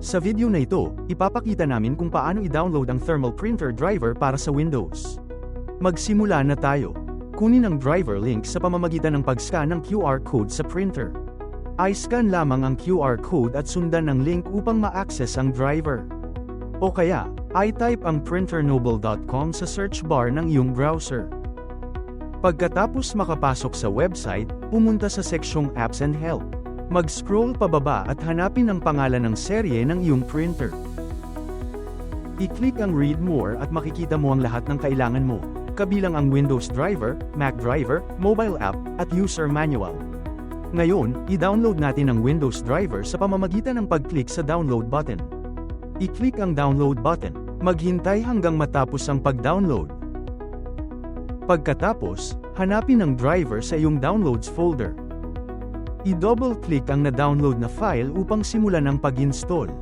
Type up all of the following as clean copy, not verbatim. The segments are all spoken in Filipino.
Sa video na ito, ipapakita namin kung paano i-download ang thermal printer driver para sa Windows. Magsimula na tayo. Kunin ang driver link sa pamamagitan ng pag-scan ng QR code sa printer. I-scan lamang ang QR code at sundan ng link upang ma-access ang driver. O kaya, i-type ang printernoble.com sa search bar ng iyong browser. Pagkatapos makapasok sa website, pumunta sa seksyong Apps and Help. Mag-scroll pababa at hanapin ang pangalan ng serye ng iyong printer. I-click ang Read More at makikita mo ang lahat ng kailangan mo, kabilang ang Windows driver, Mac driver, mobile app, at user manual. Ngayon, i-download natin ang Windows driver sa pamamagitan ng pag-click sa Download button. I-click ang Download button. Maghintay hanggang matapos ang pag-download. Pagkatapos, hanapin ang driver sa iyong Downloads folder. I-double-click ang na-download na file upang simulan ang pag-install.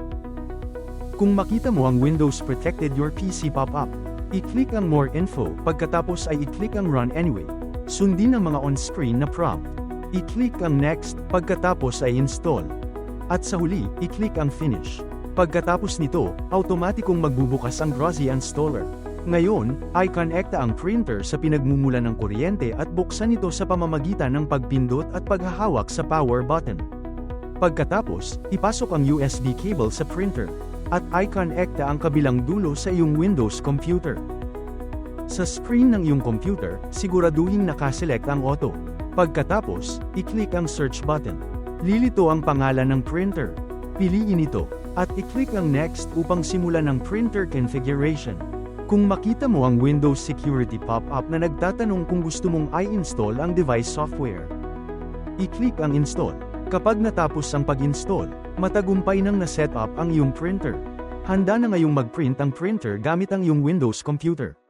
Kung makita mo ang Windows Protected Your PC pop-up, i-click ang More Info, pagkatapos ay i-click ang Run Anyway. Sundin ang mga on-screen na prompt. I-click ang Next, pagkatapos ay Install. At sa huli, i-click ang Finish. Pagkatapos nito, automatikong magbubukas ang Grozy Installer. Ngayon, i-connecta ang printer sa pinagmumulan ng kuryente at buksan ito sa pamamagitan ng pagpindot at paghahawak sa power button. Pagkatapos, ipasok ang USB cable sa printer, at i-connecta ang kabilang dulo sa iyong Windows computer. Sa screen ng iyong computer, siguraduhin nakaselect ang auto. Pagkatapos, i-click ang search button. Lilito ang pangalan ng printer. Piliin ito, at i-click ang Next upang simulan ang printer configuration. Kung makita mo ang Windows Security pop-up na nagtatanong kung gusto mong i-install ang device software, i-click ang Install. Kapag natapos ang pag-install, matagumpay nang na-set up ang iyong printer. Handa na ngayong mag-print ang printer gamit ang iyong Windows computer.